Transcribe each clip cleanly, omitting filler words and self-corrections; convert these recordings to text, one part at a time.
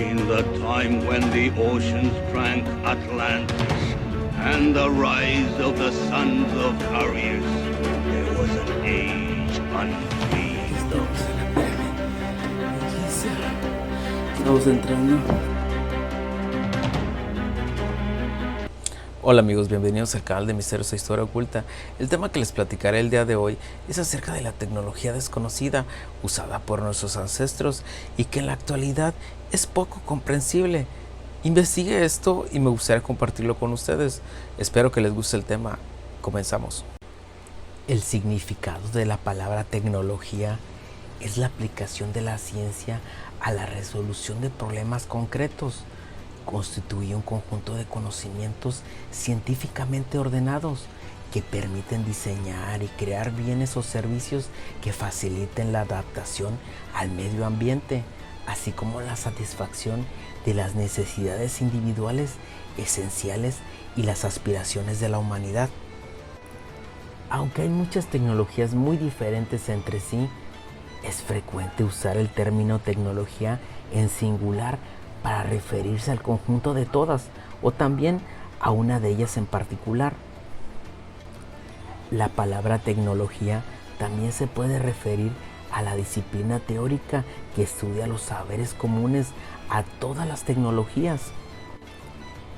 In the time when the oceans drank Atlantis and the rise of the sons of Arius, there was an age unfreed. Estamos entrando. Hola amigos, bienvenidos al canal de Misterios e Historia Oculta. El tema que les platicaré el día de hoy es acerca de la tecnología desconocida usada por nuestros ancestros y que en la actualidad es poco comprensible. Investigué esto y me gustaría compartirlo con ustedes. Espero que les guste el tema. Comenzamos. El significado de la palabra tecnología es la aplicación de la ciencia a la resolución de problemas concretos. Constituye un conjunto de conocimientos científicamente ordenados que permiten diseñar y crear bienes o servicios que faciliten la adaptación al medio ambiente, así como la satisfacción de las necesidades individuales esenciales y las aspiraciones de la humanidad. Aunque hay muchas tecnologías muy diferentes entre sí, es frecuente usar el término tecnología en singular para referirse al conjunto de todas o también a una de ellas en particular. La palabra tecnología también se puede referir a la disciplina teórica que estudia los saberes comunes a todas las tecnologías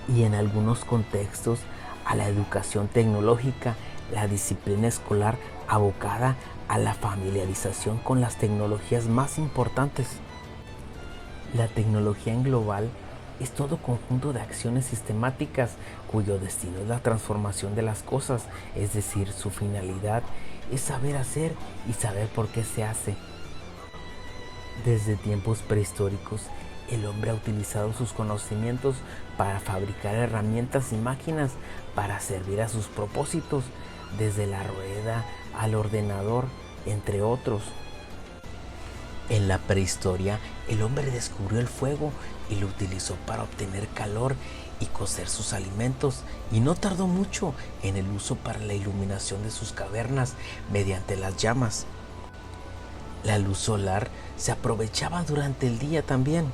y en algunos contextos a la educación tecnológica, la disciplina escolar abocada a la familiarización con las tecnologías más importantes. La tecnología en global es todo conjunto de acciones sistemáticas cuyo destino es la transformación de las cosas, es decir, su finalidad es saber hacer y saber por qué se hace. Desde tiempos prehistóricos, el hombre ha utilizado sus conocimientos para fabricar herramientas y máquinas para servir a sus propósitos, desde la rueda al ordenador, entre otros. En la prehistoria, el hombre descubrió el fuego y lo utilizó para obtener calor y cocer sus alimentos, y no tardó mucho en el uso para la iluminación de sus cavernas mediante las llamas. La luz solar se aprovechaba durante el día también.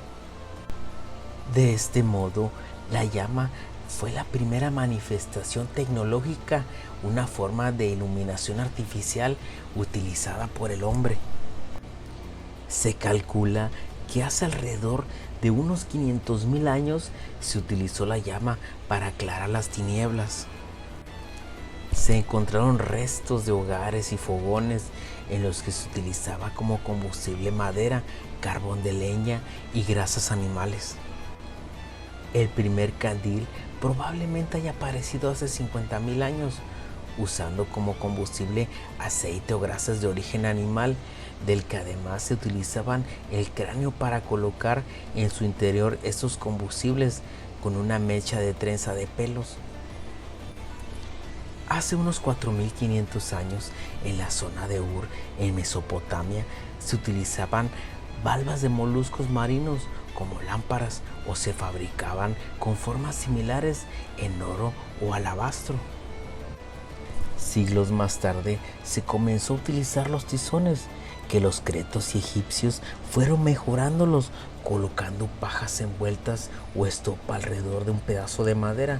De este modo, la llama fue la primera manifestación tecnológica, una forma de iluminación artificial utilizada por el hombre. Se calcula que hace alrededor de unos 500,000 años se utilizó la llama para aclarar las tinieblas. Se encontraron restos de hogares y fogones en los que se utilizaba como combustible madera, carbón de leña y grasas animales. El primer candil probablemente haya aparecido hace 50,000 años, usando como combustible aceite o grasas de origen animal, del que además se utilizaban el cráneo para colocar en su interior estos combustibles con una mecha de trenza de pelos. Hace unos 4,500 años, en la zona de Ur, en Mesopotamia, se utilizaban valvas de moluscos marinos como lámparas o se fabricaban con formas similares en oro o alabastro. Siglos más tarde se comenzó a utilizar los tizones, que los cretos y egipcios fueron mejorándolos colocando pajas envueltas o estopa alrededor de un pedazo de madera,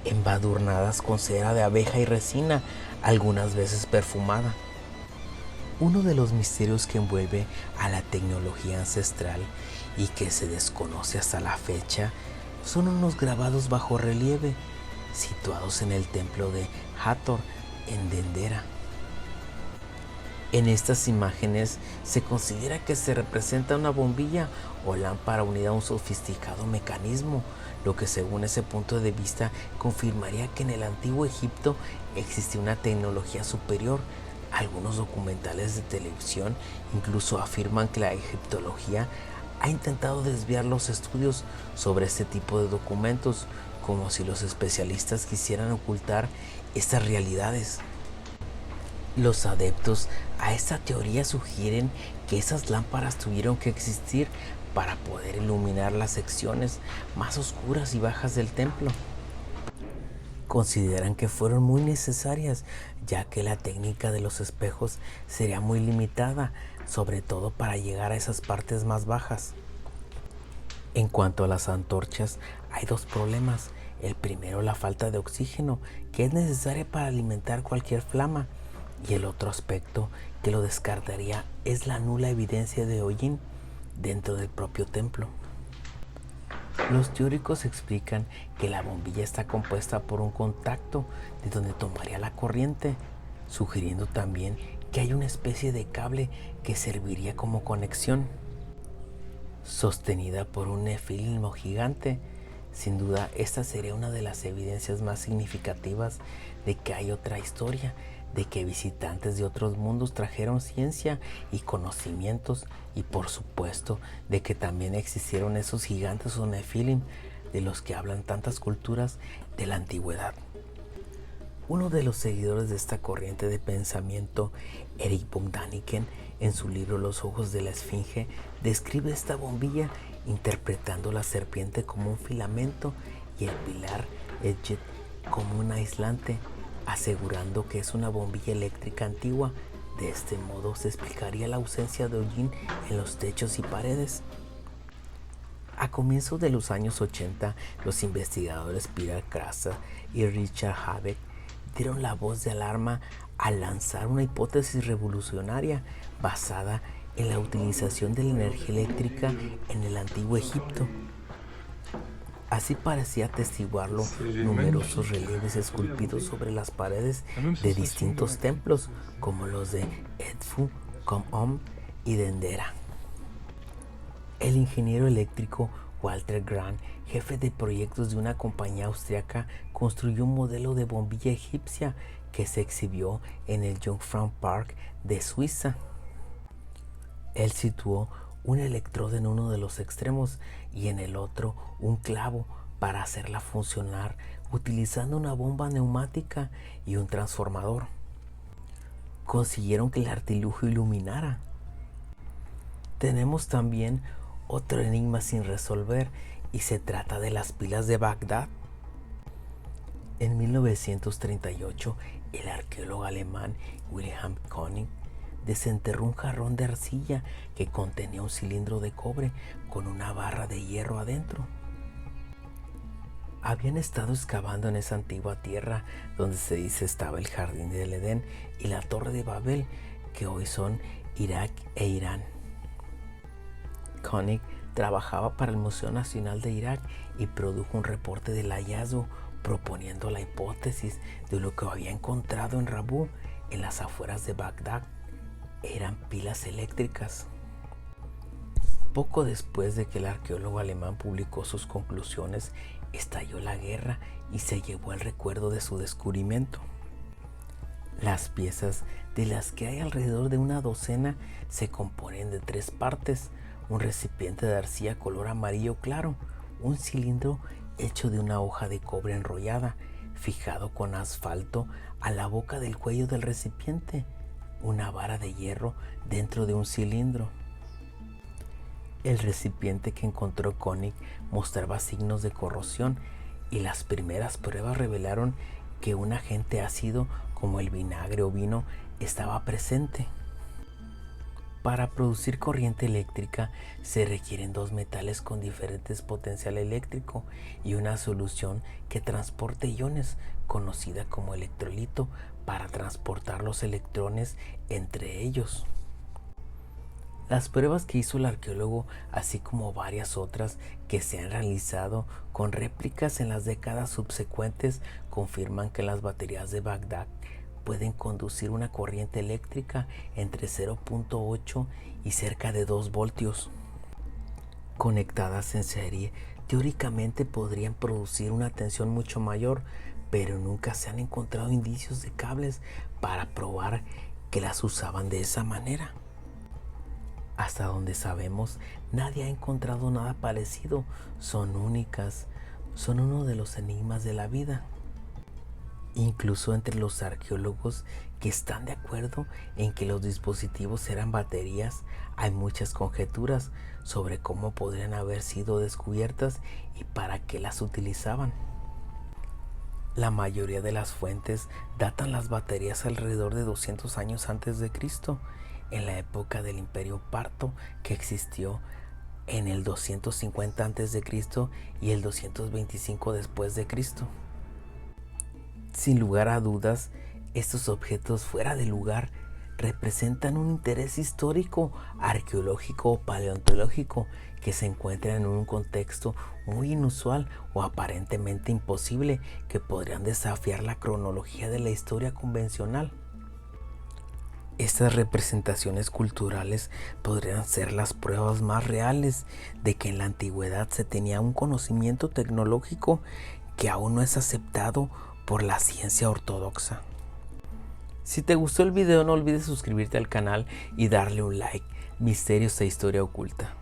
embadurnadas con cera de abeja y resina, algunas veces perfumada. Uno de los misterios que envuelve a la tecnología ancestral y que se desconoce hasta la fecha son unos grabados bajo relieve situados en el templo de Hathor en Dendera. En estas imágenes se considera que se representa una bombilla o lámpara unida a un sofisticado mecanismo, lo que según ese punto de vista confirmaría que en el antiguo Egipto existía una tecnología superior. Algunos documentales de televisión incluso afirman que la egiptología ha intentado desviar los estudios sobre este tipo de documentos, como si los especialistas quisieran ocultar estas realidades. Los adeptos a esta teoría sugieren que esas lámparas tuvieron que existir para poder iluminar las secciones más oscuras y bajas del templo. Consideran que fueron muy necesarias, ya que la técnica de los espejos sería muy limitada, sobre todo para llegar a esas partes más bajas. En cuanto a las antorchas, hay dos problemas. El primero, la falta de oxígeno, que es necesaria para alimentar cualquier flama. Y el otro aspecto que lo descartaría es la nula evidencia de hollín dentro del propio templo. Los teóricos explican que la bombilla está compuesta por un contacto de donde tomaría la corriente, sugiriendo también que hay una especie de cable que serviría como conexión. Sostenida por un nefilimo gigante, sin duda esta sería una de las evidencias más significativas de que hay otra historia, de que visitantes de otros mundos trajeron ciencia y conocimientos, y por supuesto de que también existieron esos gigantes o nefilim de los que hablan tantas culturas de la antigüedad. Uno de los seguidores de esta corriente de pensamiento, Eric von Däniken, en su libro Los ojos de la esfinge, describe esta bombilla interpretando la serpiente como un filamento y el pilar Edget como un aislante, asegurando que es una bombilla eléctrica antigua. De este modo se explicaría la ausencia de hollín en los techos y paredes. A comienzos de los años 80, los investigadores Peter Krasser y Richard Habeck dieron la voz de alarma al lanzar una hipótesis revolucionaria basada en la utilización de la energía eléctrica en el antiguo Egipto. Así parecía atestiguarlo numerosos relieves esculpidos sobre las paredes de distintos templos, como los de Edfu, Qom-Om y Dendera. El ingeniero eléctrico Walter Grant, jefe de proyectos de una compañía austriaca, construyó un modelo de bombilla egipcia que se exhibió en el Jungfraupark de Suiza. Él situó un electrodo en uno de los extremos y en el otro un clavo para hacerla funcionar utilizando una bomba neumática y un transformador. Consiguieron que el artilugio iluminara. Tenemos también otro enigma sin resolver, y se trata de las pilas de Bagdad. En 1938, el arqueólogo alemán Wilhelm König desenterró un jarrón de arcilla que contenía un cilindro de cobre con una barra de hierro adentro. Habían estado excavando en esa antigua tierra donde se dice estaba el jardín del Edén y la torre de Babel, que hoy son Irak e Irán. König trabajaba para el Museo Nacional de Irak y produjo un reporte del hallazgo proponiendo la hipótesis de lo que había encontrado en Rabú, en las afueras de Bagdad. Eran pilas eléctricas. Poco después de que el arqueólogo alemán publicó sus conclusiones, estalló la guerra y se llevó el recuerdo de su descubrimiento. Las piezas, de las que hay alrededor de una docena, se componen de 3 partes: un recipiente de arcilla color amarillo claro, un cilindro hecho de una hoja de cobre enrollada, fijado con asfalto a la boca del cuello del recipiente, una vara de hierro dentro de un cilindro. El recipiente que encontró König mostraba signos de corrosión y las primeras pruebas revelaron que un agente ácido como el vinagre o vino estaba presente. Para producir corriente eléctrica se requieren 2 metales con diferentes potencial eléctrico y una solución que transporte iones, conocida como electrolito, para transportar los electrones entre ellos. Las pruebas que hizo el arqueólogo, así como varias otras que se han realizado con réplicas en las décadas subsecuentes, confirman que las baterías de Bagdad pueden conducir una corriente eléctrica entre 0.8 y cerca de 2 voltios. Conectadas en serie, teóricamente podrían producir una tensión mucho mayor, pero nunca se han encontrado indicios de cables para probar que las usaban de esa manera. Hasta donde sabemos, nadie ha encontrado nada parecido. Son únicas, son uno de los enigmas de la vida. Incluso entre los arqueólogos que están de acuerdo en que los dispositivos eran baterías, hay muchas conjeturas sobre cómo podrían haber sido descubiertas y para qué las utilizaban. La mayoría de las fuentes datan las baterías alrededor de 200 años antes de Cristo, en la época del Imperio Parto, que existió en el 250 a.C. y el 225 después de Cristo. Sin lugar a dudas, estos objetos fuera de lugar representan un interés histórico, arqueológico o paleontológico que se encuentra en un contexto muy inusual o aparentemente imposible, que podrían desafiar la cronología de la historia convencional. Estas representaciones culturales podrían ser las pruebas más reales de que en la antigüedad se tenía un conocimiento tecnológico que aún no es aceptado por la ciencia ortodoxa. Si te gustó el video, no olvides suscribirte al canal y darle un like. Misterios e historia oculta.